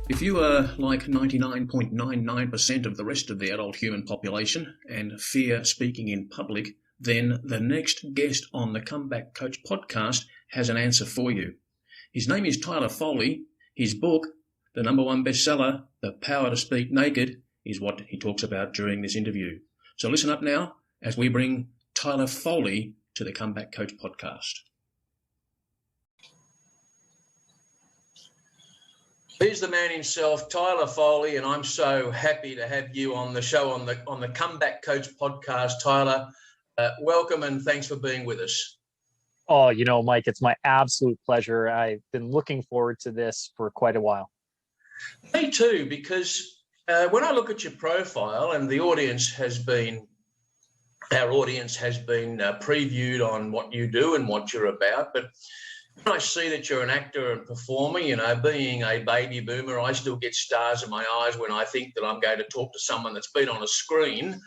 If you are like 99.99% of the rest of the adult human population and fear speaking in public, then the next guest on the Comeback Coach podcast has an answer for you. His name is Tyler Foley. His book, the #1 bestseller, The Power to Speak Naked, is what he talks about during this interview. So listen up now as we bring Tyler Foley to the Comeback Coach podcast. Here's the man himself, Tyler Foley, and I'm so happy to have you on the show on the Comeback Coach podcast. Tyler, welcome and thanks for being with us. Oh, Mike, it's my absolute pleasure. I've been looking forward to this for quite a while. Me too, because when I look at your profile, and our audience has been previewed on what you do and what you're about, but when I see that you're an actor and performer, being a baby boomer, I still get stars in my eyes when I think that I'm going to talk to someone that's been on a screen.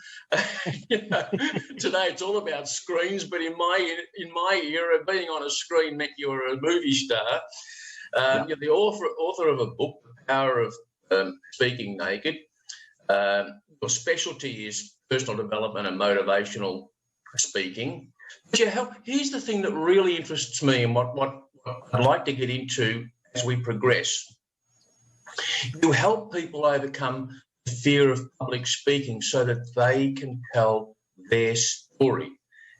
Today it's all about screens, but in my era, being on a screen meant you were a movie star. You're the author of a book, The Power of Speaking Naked. Your specialty is personal development and motivational speaking. Here's the thing that really interests me and what I'd like to get into as we progress. You help people overcome the fear of public speaking so that they can tell their story.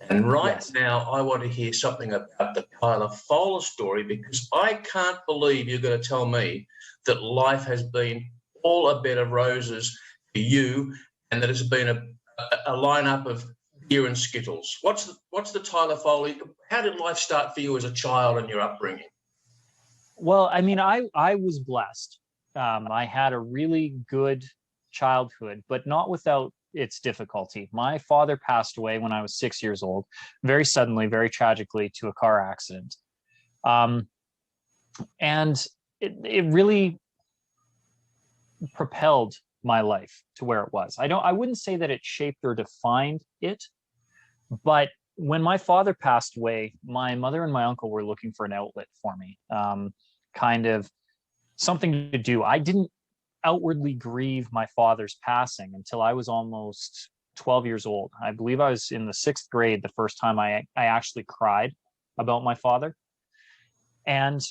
And now I want to hear something about the Tyler Foley story, because I can't believe you're going to tell me that life has been all a bed of roses for you and that it's been a lineup of beer and Skittles. What's the Tyler Foley? How did life start for you as a child and your upbringing? Well, I was blessed. I had a really good childhood, but not without its difficulty. My father passed away when I was 6 years old, very suddenly, very tragically, to a car accident. And it really propelled my life to where it was. I wouldn't say that it shaped or defined it, but when my father passed away, my mother and my uncle were looking for an outlet for me, kind of something to do. I didn't outwardly grieve my father's passing until I was almost 12 years old. I believe I was in the 6th grade the first time I actually cried about my father. And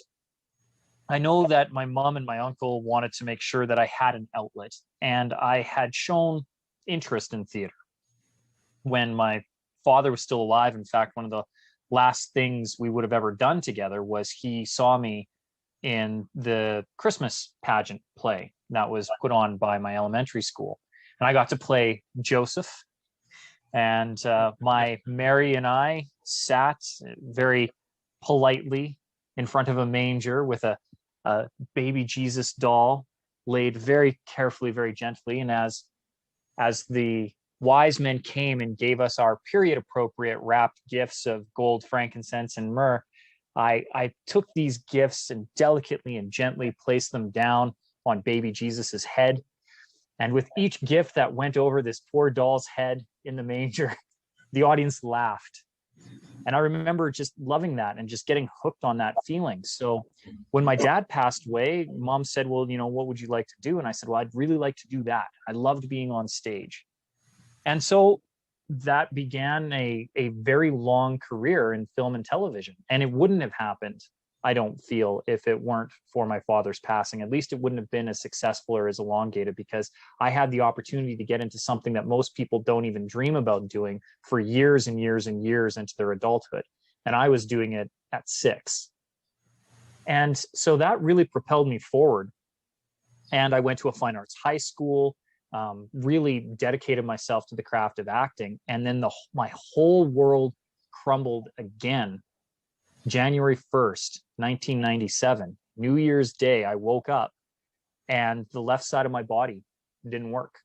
I know that my mom and my uncle wanted to make sure that I had an outlet, and I had shown interest in theater when my father was still alive. In fact, one of the last things we would have ever done together was he saw me in the Christmas pageant play that was put on by my elementary school. And I got to play Joseph. And my Mary and I sat very politely in front of a manger with a baby Jesus doll laid very carefully, very gently. And as the wise men came and gave us our period appropriate wrapped gifts of gold, frankincense, and myrrh, I took these gifts and delicately and gently placed them down on baby Jesus's head. And with each gift that went over this poor doll's head in the manger, the audience laughed. And I remember just loving that and just getting hooked on that feeling. So when my dad passed away, Mom said, well, what would you like to do? And I said, well, I'd really like to do that. I loved being on stage. And so that began a very long career in film and television. And it wouldn't have happened, I don't feel, if it weren't for my father's passing. At least it wouldn't have been as successful or as elongated, because I had the opportunity to get into something that most people don't even dream about doing for years and years and years into their adulthood. And I was doing it at 6. And so that really propelled me forward. And I went to a fine arts high school, really dedicated myself to the craft of acting. And then my whole world crumbled again. January 1st, 1997, New Year's Day, I woke up and the left side of my body didn't work.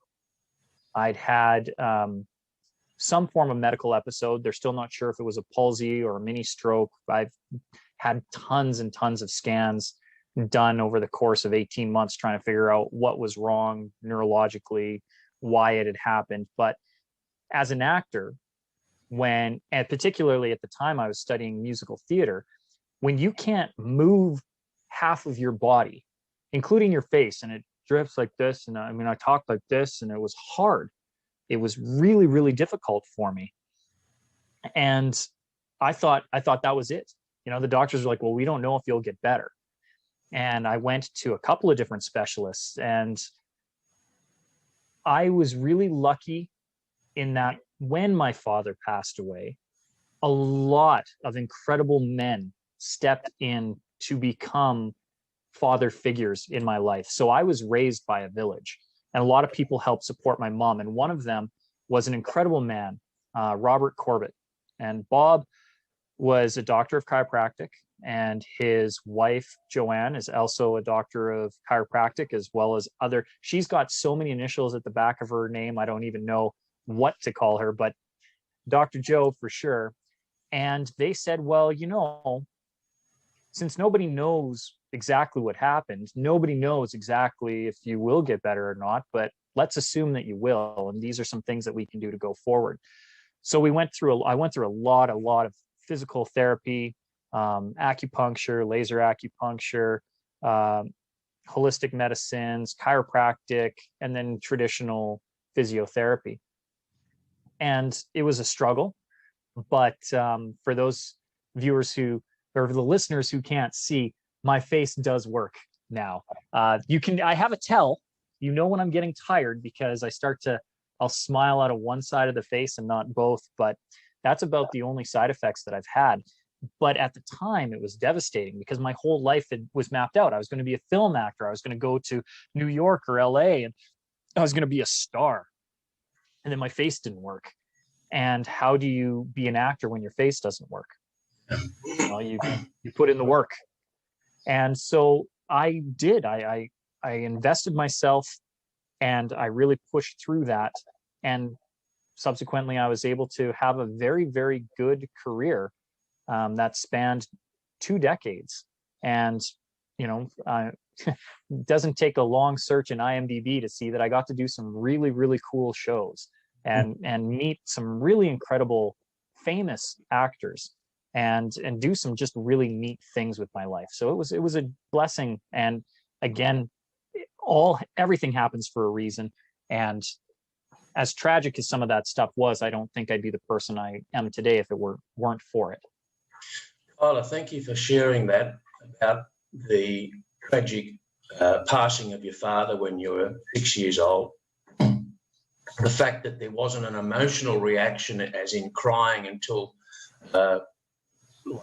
I'd had some form of medical episode. They're still not sure if it was a palsy or a mini stroke. I've had tons and tons of scans done over the course of 18 months trying to figure out what was wrong neurologically, why it had happened. But as an actor, and particularly at the time I was studying musical theater, when you can't move half of your body including your face, and it drifts like this. And I mean, I talked like this, and it was hard. It was really, really difficult for me. And I thought that was it. The doctors were like, well, we don't know if you'll get better. And I went to a couple of different specialists, and I was really lucky in that when my father passed away, a lot of incredible men stepped in to become father figures in my life. So I was raised by a village, and a lot of people helped support my mom. And one of them was an incredible man, Robert Corbett. And Bob was a doctor of chiropractic, and his wife, Joanne, is also a doctor of chiropractic, as well as she's got so many initials at the back of her name, I don't even know what to call her, but Dr. Joe for sure. And they said, well, since nobody knows exactly what happened, nobody knows exactly if you will get better or not, but let's assume that you will. And these are some things that we can do to go forward. So I went through a lot of physical therapy, acupuncture, laser acupuncture, holistic medicines, chiropractic, and then traditional physiotherapy. And it was a struggle, but for those viewers or the listeners who can't see, my face does work now. I have a tell, when I'm getting tired, because I'll smile out of one side of the face and not both, but that's about the only side effects that I've had. But at the time, it was devastating because my whole life was mapped out. I was going to be a film actor. I was going to go to New York or LA, and I was going to be a star. And then my face didn't work. And how do you be an actor when your face doesn't work? Well, you put in the work. And so I did. I invested myself, and I really pushed through that. And subsequently, I was able to have a very, very good career that spanned 2 decades. And, it doesn't take a long search in IMDb to see that I got to do some really, really cool shows and meet some really incredible, famous actors and do some just really neat things with my life. So it was a blessing. And again, everything happens for a reason. And as tragic as some of that stuff was, I don't think I'd be the person I am today if it weren't for it. Tyler, thank you for sharing that about the tragic passing of your father when you were 6 years old. The fact that there wasn't an emotional reaction, as in crying, until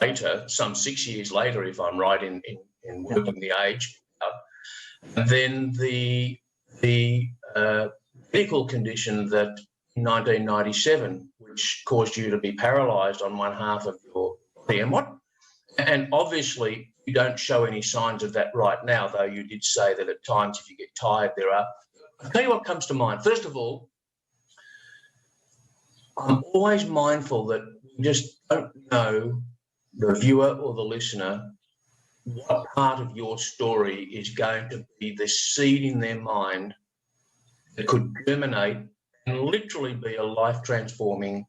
later, some 6 years later, if I'm right in working the age. And then the medical condition that in 1997, which caused you to be paralysed on one half of your body. And obviously you don't show any signs of that right now, though you did say that at times if you get tired, there are. I'll tell you what comes to mind. First of all, I'm always mindful that we just don't know, the viewer or the listener, what part of your story is going to be the seed in their mind that could germinate and literally be a life-transforming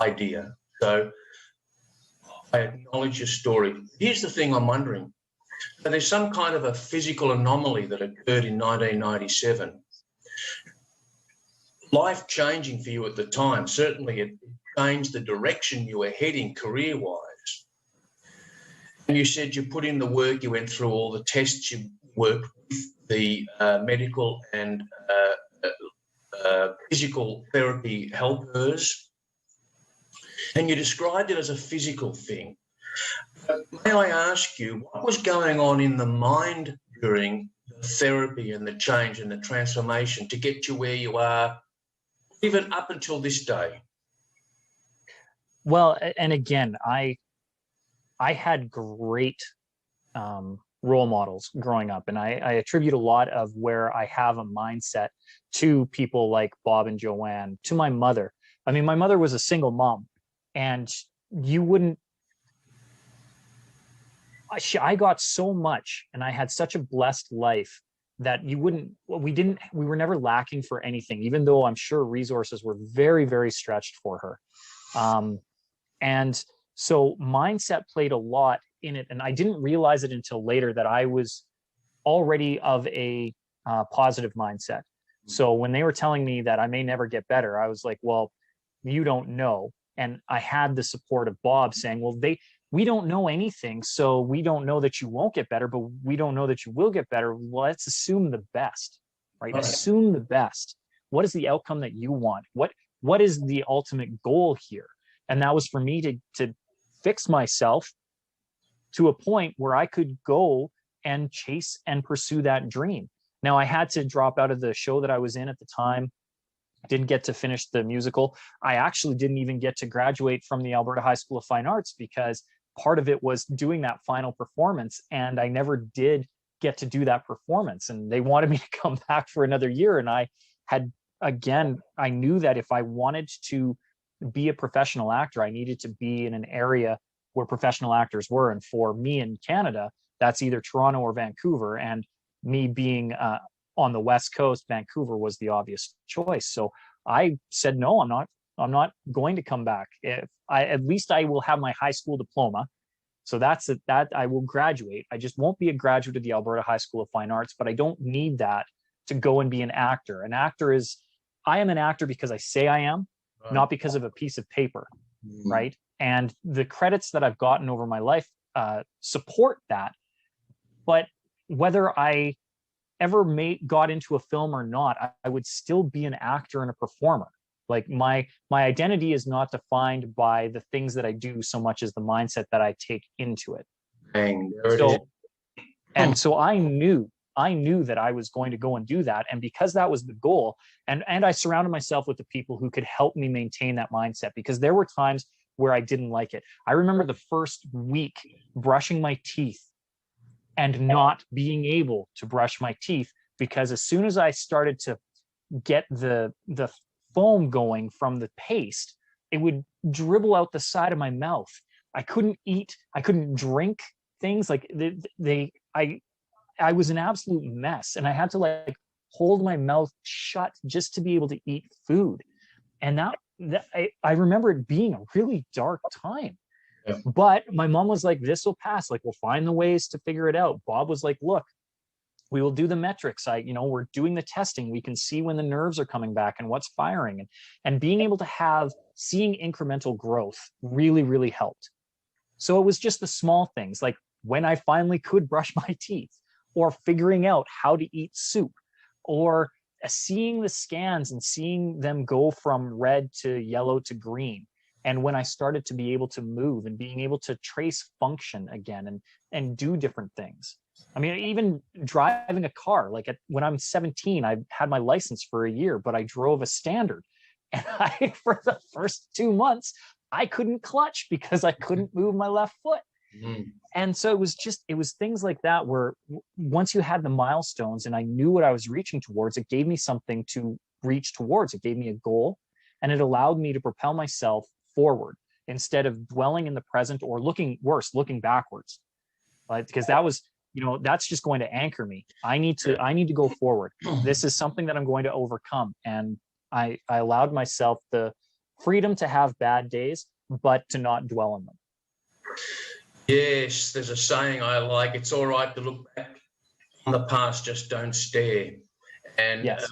idea. So I acknowledge your story. Here's the thing I'm wondering. So there's some kind of a physical anomaly that occurred in 1997. Life-changing for you at the time. Certainly it changed the direction you were heading career-wise. And you said you put in the work, you went through all the tests, you worked with the medical and physical therapy helpers, and you described it as a physical thing. But may I ask you, what was going on in the mind during the therapy and the change and the transformation to get you where you are, even up until this day? Well, and again, I had great role models growing up, and I attribute a lot of where I have a mindset to people like Bob and Joanne, to my mother. I mean, my mother was a single mom, and I got so much, and I had such a blessed life that we were never lacking for anything, even though I'm sure resources were very, very stretched for her. And so mindset played a lot in it. And I didn't realize it until later that I was already of a positive mindset. So when they were telling me that I may never get better, I was like, well, you don't know. And I had the support of Bob saying, well, we don't know anything. So we don't know that you won't get better, but we don't know that you will get better. Well, let's assume the best, right? Assume the best. What is the outcome that you want? What is the ultimate goal here? And that was for me to fix myself to a point where I could go and chase and pursue that dream. Now, I had to drop out of the show that I was in at the time. Didn't get to finish the musical. I actually didn't even get to graduate from the Alberta High School of Fine Arts because part of it was doing that final performance, and I never did get to do that performance. And they wanted me to come back for another year. And I knew that if I wanted to be a professional actor, I needed to be in an area where professional actors were. And for me in Canada, that's either Toronto or Vancouver. And me being on the West Coast, Vancouver was the obvious choice. So I said, no, I'm not going to come back. At least I will have my high school diploma. So that I will graduate. I just won't be a graduate of the Alberta High School of Fine Arts, but I don't need that to go and be an actor. I am an actor because I say I am, not because of a piece of paper, right? And the credits that I've gotten over my life support that. But whether I ever got into a film or not, I would still be an actor and a performer. Like my identity is not defined by the things that I do so much as the mindset that I take into it. So I knew that I was going to go and do that. And because that was the goal, and I surrounded myself with the people who could help me maintain that mindset, because there were times where I didn't like it. I remember the first week brushing my teeth and not being able to brush my teeth, because as soon as I started to get the foam going from the paste, it would dribble out the side of my mouth. I couldn't eat, I couldn't drink things. Like I was an absolute mess, and I had to like hold my mouth shut just to be able to eat food. And I remember it being a really dark time. Yeah. But my mom was like, this will pass. Like, we'll find the ways to figure it out. Bob was like, look, we will do the metrics. We're doing the testing. We can see when the nerves are coming back and what's firing. And being able to seeing incremental growth really, really helped. So it was just the small things, like when I finally could brush my teeth, or figuring out how to eat soup, or seeing the scans and seeing them go from red to yellow to green. And when I started to be able to move and being able to trace function again and do different things. I mean, even driving a car, when I'm 17, I had my license for a year, but I drove a standard. And for the first 2 months, I couldn't clutch because I couldn't move my left foot. Mm-hmm. And so it was things like that where once you had the milestones and I knew what I was reaching towards, it gave me something to reach towards. It gave me a goal, and it allowed me to propel myself forward instead of dwelling in the present or looking backwards. Because that was, that's just going to anchor me. I need to go forward. This is something that I'm going to overcome. And I allowed myself the freedom to have bad days, but to not dwell on them. Yes, there's a saying I like. It's all right to look back on the past, just don't stare. And yes.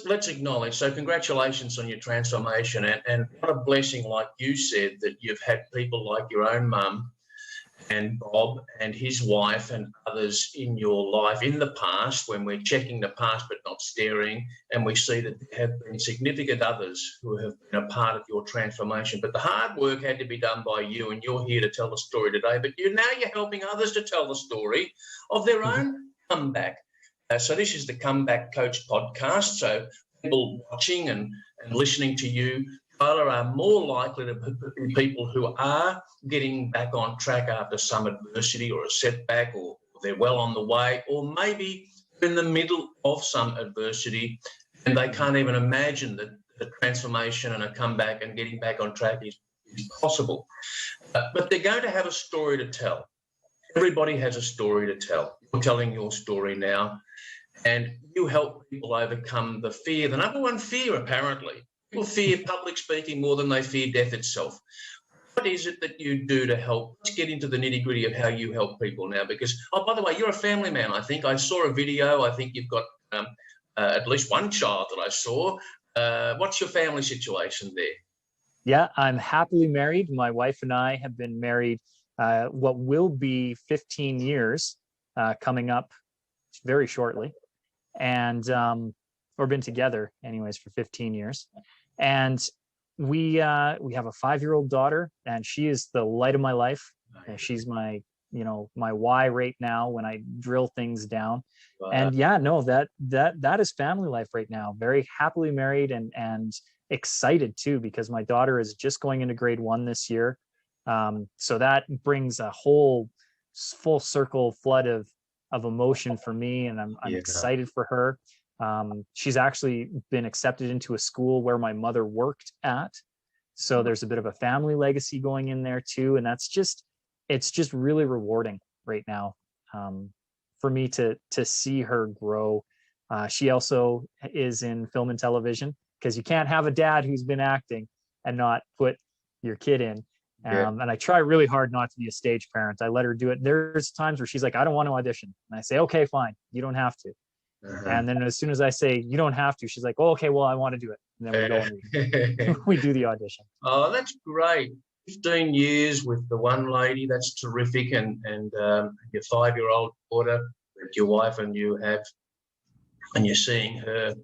Let's acknowledge. So congratulations on your transformation, and what a blessing, like you said, that you've had people like your own mum and Bob and his wife and others in your life in the past, when we're checking the past but not staring, and we see that there have been significant others who have been a part of your transformation. But the hard work had to be done by you, and you're here to tell the story today. But you're helping others to tell the story of their own comeback. So this is the Comeback Coach podcast. So people watching and listening to you, Tyler, are more likely to be people who are getting back on track after some adversity or a setback, or they're well on the way, or maybe in the middle of some adversity and they can't even imagine that the transformation and a comeback and getting back on track is possible. But they're going to have a story to tell. Everybody has a story to tell. You're telling your story now, and you help people overcome the fear. The number one fear, apparently. People fear public speaking more than they fear death itself. what is it that you do to help? Let's get into the nitty-gritty of how you help people now. Because, oh, by the way, you're a family man, I think. I saw a video. I think you've got at least one child that I saw. What's your family situation there? Yeah, I'm happily married. My wife and I have been married what will be 15 years coming up very shortly. And we've been together anyways for 15 years. And we have a 5-year-old daughter, and she is the light of my life. And she's my, my why right now when I drill things down. Wow. And yeah, no, that is family life right now. Very happily married and excited too, because my daughter is just going into grade 1 this year. So that brings a whole full circle flood of emotion for me, and I'm excited for her. She's actually been accepted into a school where my mother worked at. So there's a bit of a family legacy going in there too. And it's just really rewarding right now for me to see her grow. She also is in film and television, because you can't have a dad who's been acting and not put your kid in. And I try really hard not to be a stage parent. I let her do it. There's times where she's like, I don't want to audition. And I say, okay, fine. You don't have to. And then as soon as I say, you don't have to, she's like, oh, okay, well, I want to do it. And then we go and we do the audition. Oh, that's great. 15 years with the one lady, that's terrific. And your 5-year-old daughter, your wife, and you have, and you're seeing her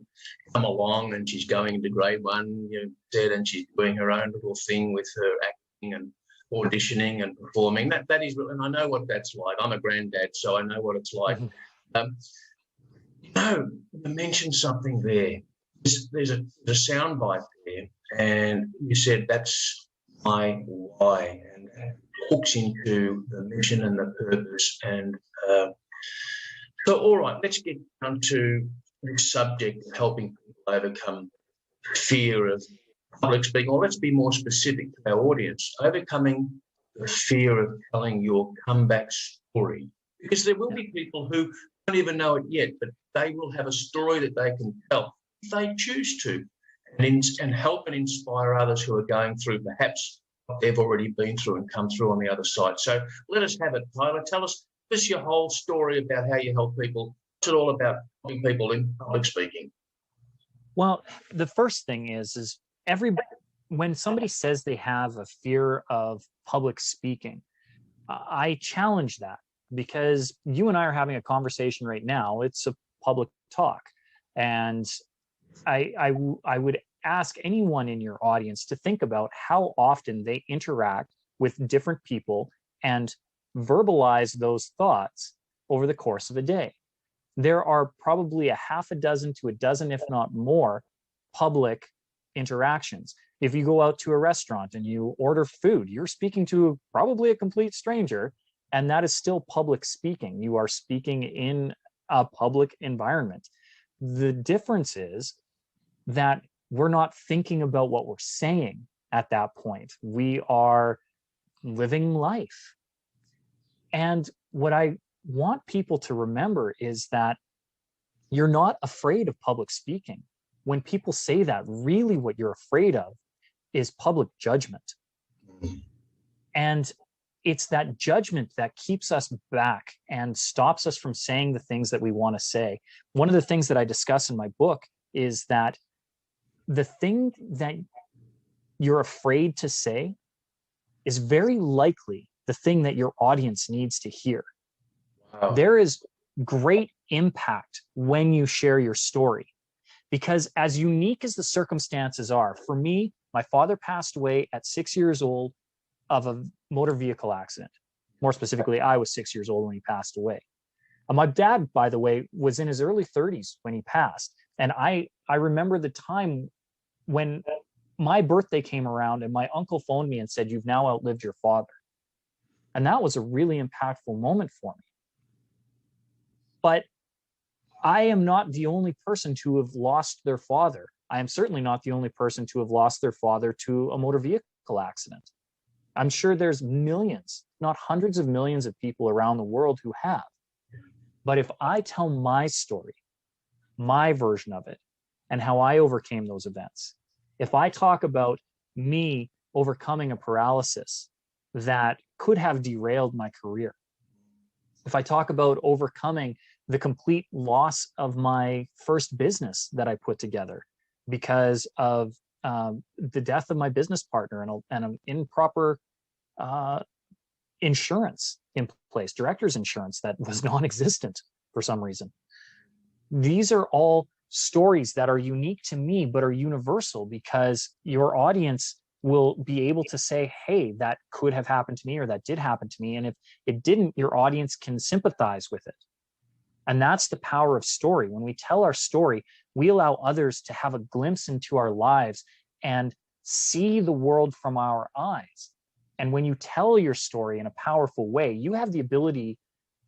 come along, and she's going into grade 1, you said, and she's doing her own little thing with her acting and auditioning and performing. That is, and I know what that's like. I'm a granddad, so I know what it's like. You mentioned something there. There's a soundbite there, and you said that's my why, and it hooks into the mission and the purpose. And so, all right, let's get down to this subject of helping people overcome fear of public speaking. Or let's be more specific to our audience: overcoming the fear of telling your comeback story, because there will be people who don't even know it yet, but they will have a story that they can tell if they choose to, and help and inspire others who are going through perhaps what they've already been through and come through on the other side. So let us have it, Tyler. Tell us your whole story about how you help people. What's it all about helping people in public speaking? Well, the first thing is when somebody says they have a fear of public speaking, I challenge that, because you and I are having a conversation right now. It's a public talk. And I would ask anyone in your audience to think about how often they interact with different people and verbalize those thoughts over the course of a day. There are probably a half a dozen to a dozen, if not more, public interactions. If you go out to a restaurant and you order food, you're speaking to probably a complete stranger, and that is still public speaking. You are speaking in a public environment. The difference is that we're not thinking about what we're saying at that point. We are living life. And what I want people to remember is that you're not afraid of public speaking. When people say that, really what you're afraid of is public judgment. And it's that judgment that keeps us back and stops us from saying the things that we want to say. One of the things that I discuss in my book is that the thing that you're afraid to say is very likely the thing that your audience needs to hear. Wow. There is great impact when you share your story, because as unique as the circumstances are, for me, my father passed away at 6 years old of a motor vehicle accident. More specifically, I was 6 years old when he passed away. My dad, by the way, was in his early 30s when he passed. And I remember the time when my birthday came around and my uncle phoned me and said, "You've now outlived your father." And that was a really impactful moment for me. But I am not the only person to have lost their father. I am certainly not the only person to have lost their father to a motor vehicle accident. I'm sure there's millions, not hundreds of millions of people around the world who have. But if I tell my story, my version of it, and how I overcame those events, if I talk about me overcoming a paralysis that could have derailed my career. If I talk about overcoming the complete loss of my first business that I put together because of the death of my business partner and an improper insurance in place, director's insurance that was non-existent for some reason. These are all stories that are unique to me, but are universal because your audience will be able to say, hey, that could have happened to me, or that did happen to me. And if it didn't, your audience can sympathize with it. And that's the power of story. When we tell our story, we allow others to have a glimpse into our lives and see the world from our eyes. And when you tell your story in a powerful way, you have the ability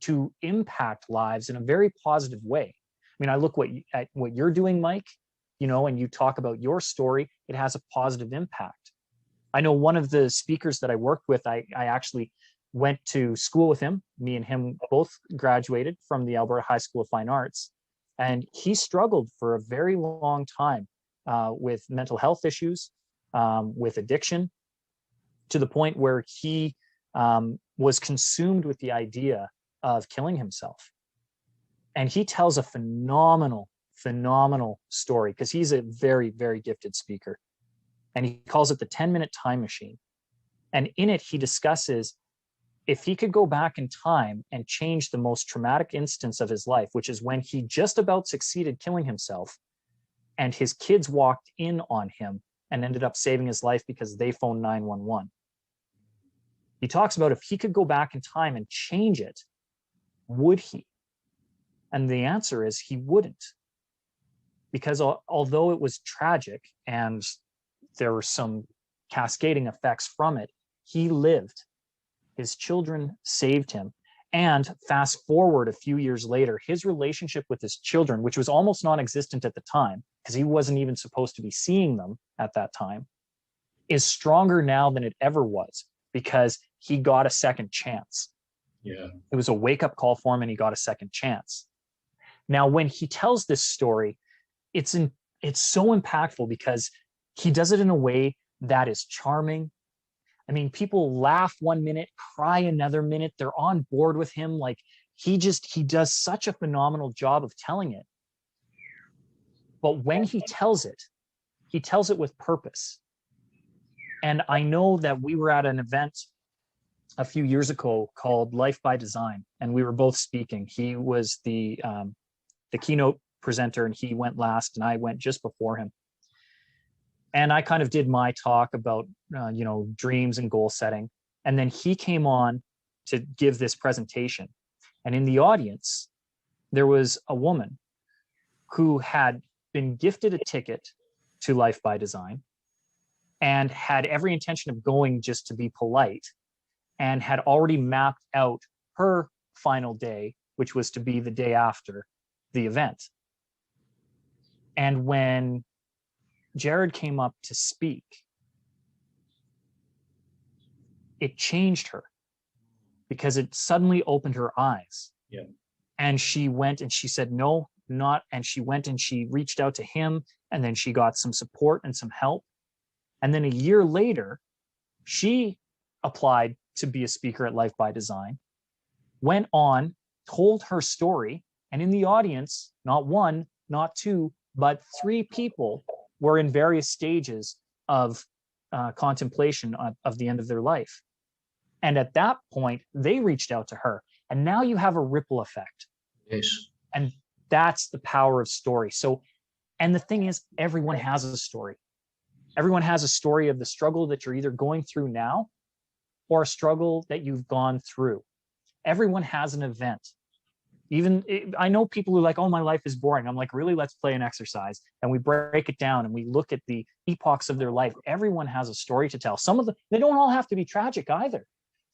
to impact lives in a very positive way. I mean, I look at what you're doing, Mike, and you talk about your story, it has a positive impact. I know one of the speakers that I worked with, I actually went to school with him. Me and him both graduated from the Alberta High School of Fine Arts. And he struggled for a very long time with mental health issues, with addiction, to the point where he was consumed with the idea of killing himself. And he tells a phenomenal story because he's a very, very gifted speaker. And he calls it the 10-minute time machine. And in it, he discusses if he could go back in time and change the most traumatic instance of his life, which is when he just about succeeded killing himself and his kids walked in on him and ended up saving his life because they phoned 911. He talks about if he could go back in time and change it, would he? And the answer is he wouldn't. Because although it was tragic and there were some cascading effects from it, he lived. His children saved him. And fast forward a few years later, his relationship with his children, which was almost non-existent at the time, because he wasn't even supposed to be seeing them at that time, is stronger now than it ever was because he got a second chance. Yeah. It was a wake-up call for him and he got a second chance. Now, when he tells this story, it's so impactful because he does it in a way that is charming. I mean, people laugh 1 minute, cry another minute. They're on board with him. Like he does such a phenomenal job of telling it. But when he tells it with purpose. And I know that we were at an event a few years ago called Life by Design, and we were both speaking. He was the keynote presenter and he went last and I went just before him. And I kind of did my talk about, dreams and goal setting. And then he came on to give this presentation. And in the audience, there was a woman who had been gifted a ticket to Life by Design and had every intention of going just to be polite and had already mapped out her final day, which was to be the day after the event. And when Jared came up to speak, it changed her because it suddenly opened her eyes. Yeah. And she went and she said, no, not. And she went and she reached out to him and then she got some support and some help. And then a year later, she applied to be a speaker at Life by Design, went on, told her story. And in the audience, not one, not two, but 3 people were in various stages of contemplation of the end of their life. And at that point, they reached out to her. And now you have a ripple effect. Yes. And that's the power of story. So, and the thing is, everyone has a story. Everyone has a story of the struggle that you're either going through now or a struggle that you've gone through. Everyone has an event. I know people who are like, oh, my life is boring. I'm like, really, let's play an exercise. And we break it down and we look at the epochs of their life. Everyone has a story to tell. Some of them, they don't all have to be tragic either.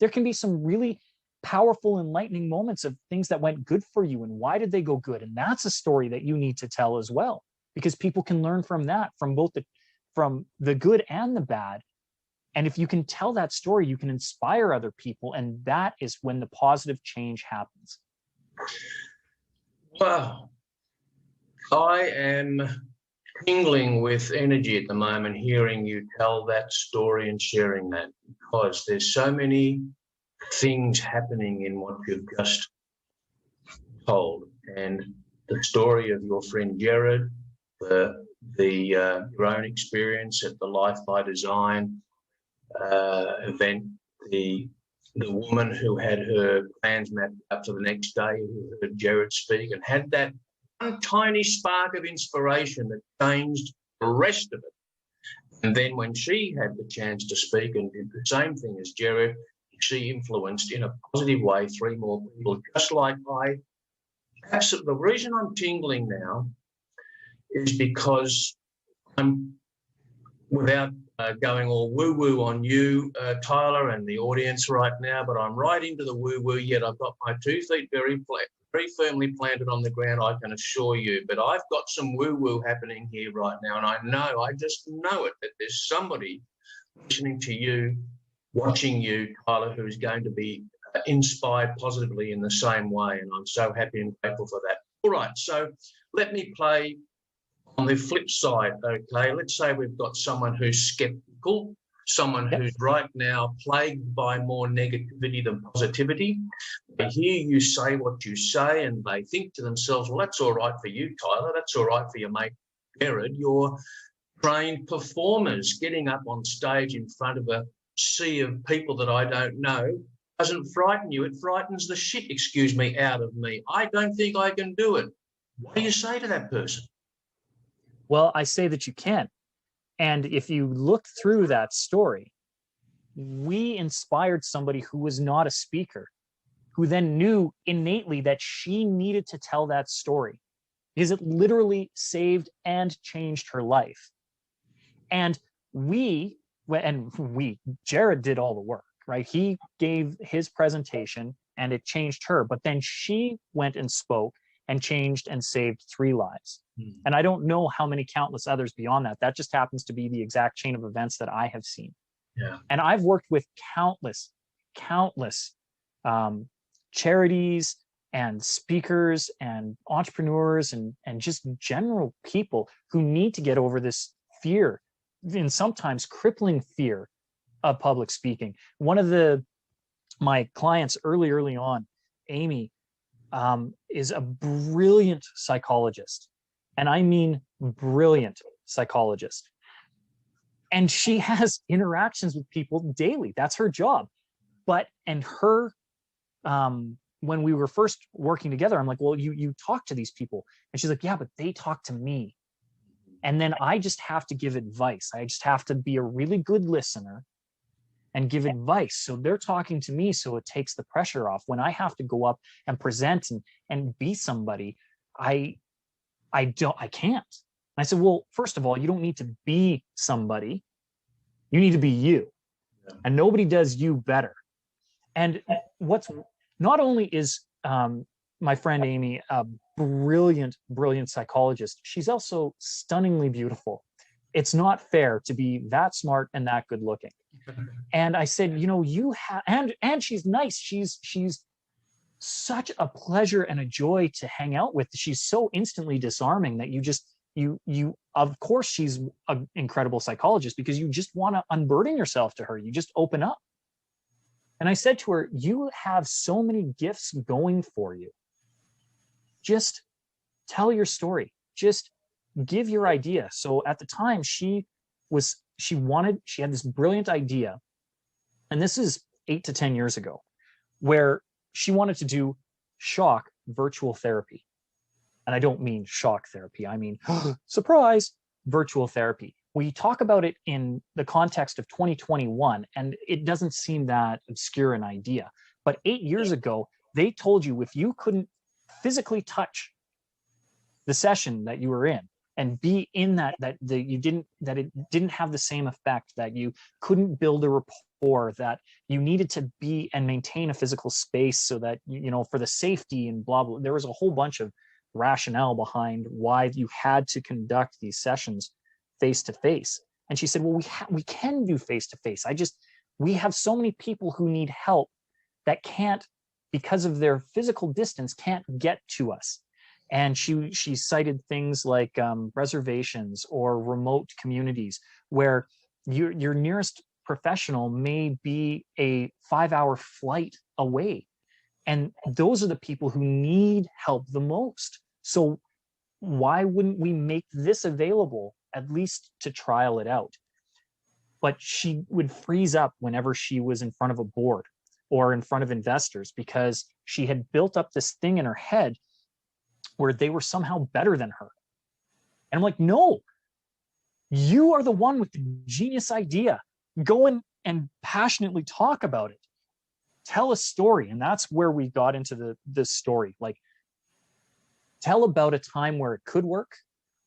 There can be some really powerful, enlightening moments of things that went good for you. And why did they go good? And that's a story that you need to tell as well, because people can learn from that, from both from the good and the bad. And if you can tell that story, you can inspire other people. And that is when the positive change happens. Wow. I am tingling with energy at the moment hearing you tell that story and sharing that, because there's so many things happening in what you've just told. And the story of your friend Jared, your own experience at the Life by Design event, the woman who had her plans mapped out for the next day, who heard Jared speak and had that one tiny spark of inspiration that changed the rest of it. And then when she had the chance to speak and did the same thing as Jared, she influenced in a positive way 3 more people, just like I. The reason I'm tingling now is because I'm, without going all woo-woo on you, Tyler, and the audience right now, but I'm right into the woo-woo, yet I've got my 2 feet very firmly planted on the ground, I can assure you. But I've got some woo-woo happening here right now, and I just know it, that there's somebody listening to you, watching you, Tyler, who is going to be inspired positively in the same way, and I'm so happy and grateful for that. All right, so let me play on the flip side, okay? Let's say we've got someone who's skeptical, someone who's right now plagued by more negativity than positivity. They hear you say what you say and they think to themselves, well, that's all right for you, Tyler, that's all right for your mate Jared. You're trained performers. Getting up on stage in front of a sea of people that I don't know doesn't frighten you. It frightens the shit, excuse me, out of me. I don't think I can do it. What do you say to that person? Well, I say that you can. And if you look through that story, we inspired somebody who was not a speaker, who then knew innately that she needed to tell that story because it literally saved and changed her life. And Jared did all the work, right? He gave his presentation and it changed her, but then she went and spoke and changed and saved 3 lives. And I don't know how many countless others beyond that. That just happens to be the exact chain of events that I have seen. Yeah. And I've worked with countless charities and speakers and entrepreneurs and just general people who need to get over this fear, and sometimes crippling fear of public speaking. One of my clients early on, Amy, is a brilliant psychologist. And I mean brilliant psychologist. And she has interactions with people daily. That's her job. When we were first working together, I'm like, well, you talk to these people. And she's like, yeah, but they talk to me. And then I just have to give advice. I just have to be a really good listener and give advice. So they're talking to me, so it takes the pressure off. When I have to go up and present and be somebody, I can't. I said, well, first of all, you don't need to be somebody. You need to be you. Yeah. And nobody does you better. And not only is my friend Amy a brilliant psychologist, she's also stunningly beautiful. It's not fair to be that smart and that good looking. And I said, you have, and she's nice. She's such a pleasure and a joy to hang out with. She's so instantly disarming that you of course she's an incredible psychologist because you just want to unburden yourself to her. You just open up. And I said to her, you have so many gifts going for you. Just tell your story. Just give your idea. So at the time she had this brilliant idea. And this is 8 to 10 years ago, where she wanted to do shock virtual therapy. And I don't mean shock therapy. I mean, surprise, virtual therapy. We talk about it in the context of 2021, and it doesn't seem that obscure an idea. But 8 years ago, they told you if you couldn't physically touch the session that you were in and be in that it didn't have the same effect, that you couldn't build a rapport, that you needed to be and maintain a physical space so that, for the safety and blah, blah. There was a whole bunch of rationale behind why you had to conduct these sessions face to face. And she said, well, we can do face to face. We have so many people who need help that can't, because of their physical distance, can't get to us. And she cited things like reservations or remote communities where your nearest professional may be a 5-hour flight away. And those are the people who need help the most. So why wouldn't we make this available, at least to trial it out? But she would freeze up whenever she was in front of a board or in front of investors, because she had built up this thing in her head where they were somehow better than her. And I'm like, no, you are the one with the genius idea. Go in and passionately talk about it. Tell a story. And that's where we got into the story. Like, tell about a time where it could work,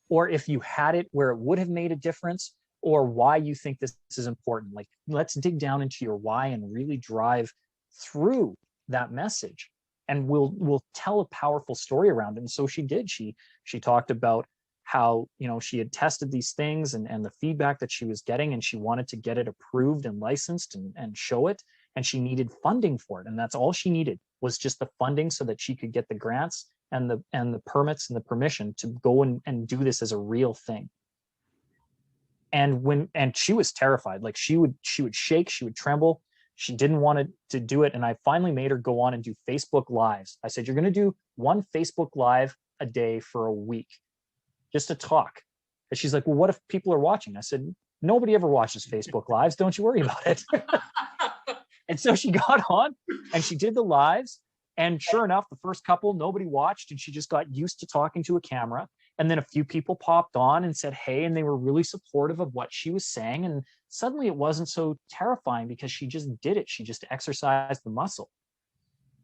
or if you had it where it would have made a difference, or why you think this is important. Like, let's dig down into your why and really drive through that message. And we'll tell a powerful story around it. And so she did. She talked about how, you know, she had tested these things and the feedback that she was getting, and she wanted to get it approved and licensed and show it. And she needed funding for it. And that's all she needed, was just the funding so that she could get the grants and the permits and the permission to go and do this as a real thing. And she was terrified. Like, she would shake, she would tremble. She didn't want to do it. And I finally made her go on and do Facebook Lives. I said, you're going to do one Facebook Live a day for a week, just to talk. And she's like, well, what if people are watching? I said, nobody ever watches Facebook Lives. Don't you worry about it. And so she got on and she did the lives. And sure enough, the first couple, nobody watched, and she just got used to talking to a camera. And then a few people popped on and said, hey, and they were really supportive of what she was saying. And suddenly it wasn't so terrifying because she just did it. She just exercised the muscle.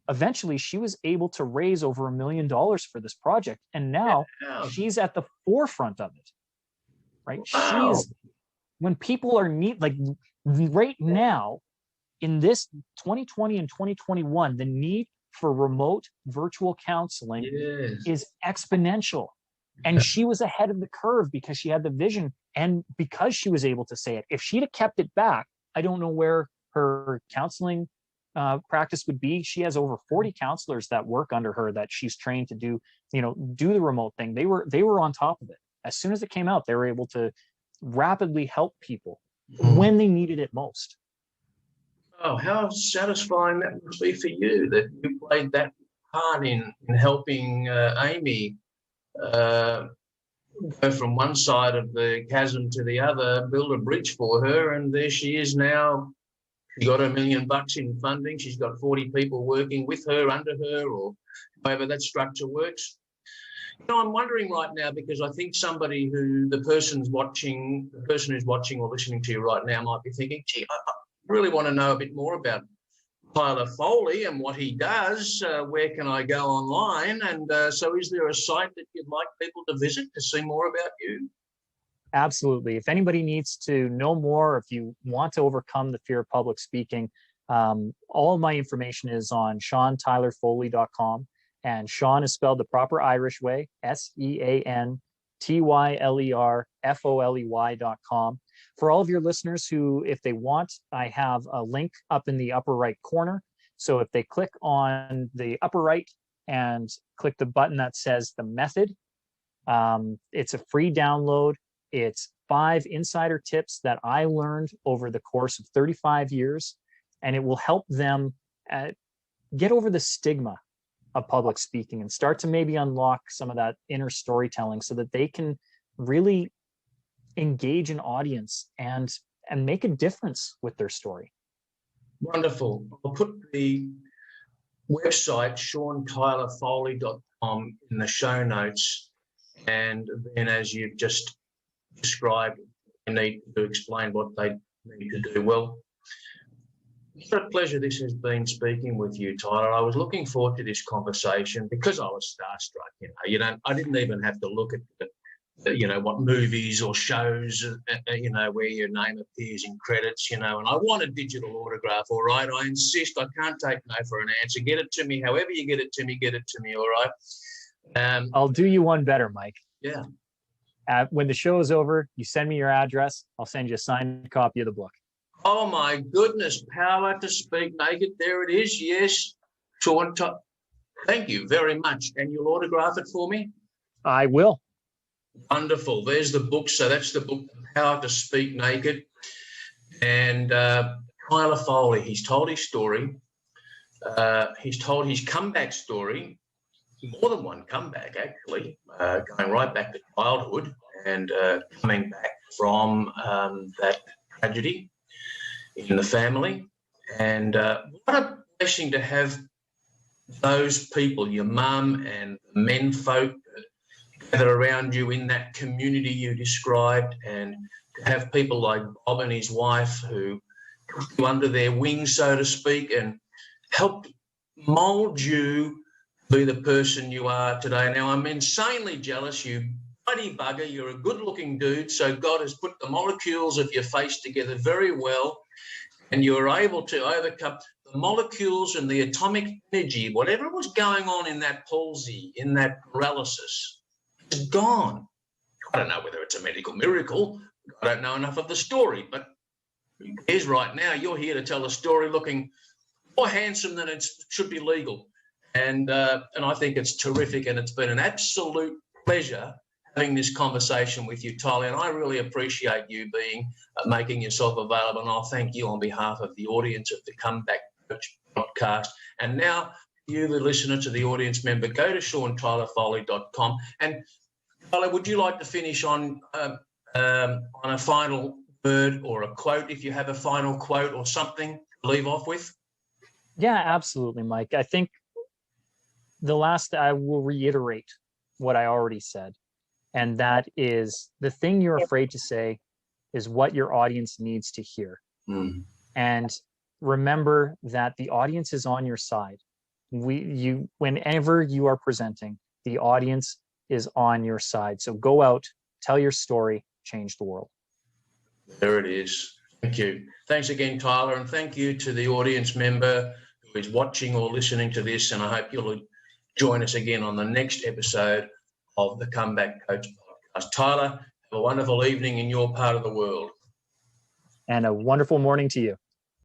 Eventually, she was able to raise over $1 million for this project. And now she's at the forefront of it, right? Wow. She's, when people are like right now in this 2020 and 2021, the need for remote virtual counseling is exponential. And she was ahead of the curve because she had the vision and because she was able to say it. If she'd have kept it back, I don't know where her counseling practice would be. She has over 40 counselors that work under her that she's trained to do the remote thing. They were on top of it. As soon as it came out, they were able to rapidly help people when they needed it most. Oh, how satisfying that must be for you, that you played that part in helping Amy go from one side of the chasm to the other, build a bridge for her, and there she is now. She got $1 million in funding. She's got 40 people working with her, under her, or however that structure works. I'm wondering right now, because I think the person who's watching or listening to you right now might be thinking, gee, I really want to know a bit more about Tyler Foley and what he does. Where can I go online? And so is there a site that you'd like people to visit to see more about you? Absolutely. If anybody needs to know more, if you want to overcome the fear of public speaking, all of my information is on SeanTylerFoley.com. And Sean is spelled the proper Irish way, SeanTylerFoley.com. For all of your listeners who, if they want, I have a link up in the upper right corner. So if they click on the upper right and click the button that says the method, it's a free download. It's 5 insider tips that I learned over the course of 35 years, and it will help them get over the stigma of public speaking and start to maybe unlock some of that inner storytelling so that they can really engage an audience and make a difference with their story. Wonderful. I'll put the website SeanTylerFoley.com in the show notes, and then as you've just described, they need to explain what they need to do. Well, what a pleasure this has been speaking with you, Tyler. I was looking forward to this conversation because I was starstruck. I didn't even have to look at what movies or shows, where your name appears in credits, and I want a digital autograph, all right? I insist. I can't take no for an answer. Get it to me. However you get it to me, all right? I'll do you one better, Mike. Yeah. When the show is over, you send me your address. I'll send you a signed copy of the book. Oh, my goodness. Power to Speak Naked. There it is. Yes. Thank you very much. And you'll autograph it for me? I will. Wonderful. There's the book. So that's the book, The Power to Speak Naked. And Tyler Foley, he's told his story. He's told his comeback story, more than one comeback, actually, going right back to childhood and coming back from that tragedy in the family. And what a blessing to have those people, your mum and the men folk that gather around you in that community you described, and to have people like Bob and his wife who took you under their wings, so to speak, and helped mould you to be the person you are today. Now, I'm insanely jealous, you bloody bugger. You're a good-looking dude, so God has put the molecules of your face together very well, and you were able to overcome the molecules and the atomic energy, whatever was going on in that palsy, in that paralysis, is gone. I don't know whether it's a medical miracle. I don't know enough of the story, but who cares right now? You're here to tell a story looking more handsome than it should be legal. And I think it's terrific, and it's been an absolute pleasure having this conversation with you, Tyler, and I really appreciate you making yourself available, and I'll thank you on behalf of the audience of the Comeback Coach podcast. And now, you, the listener, to the audience member, go to SeanTylerFoley.com. And Tyler, would you like to finish on a final word or a quote, if you have a final quote or something to leave off with? Yeah, absolutely, Mike. I think I will reiterate what I already said. And that is, the thing you're afraid to say is what your audience needs to hear. Mm. And remember that the audience is on your side. Whenever you are presenting, the audience is on your side. So go out, tell your story, change the world. There it is. Thank you. Thanks again, Tyler. And thank you to the audience member who is watching or listening to this. And I hope you'll join us again on the next episode of the Comeback Coach podcast. Tyler, have a wonderful evening in your part of the world. And a wonderful morning to you.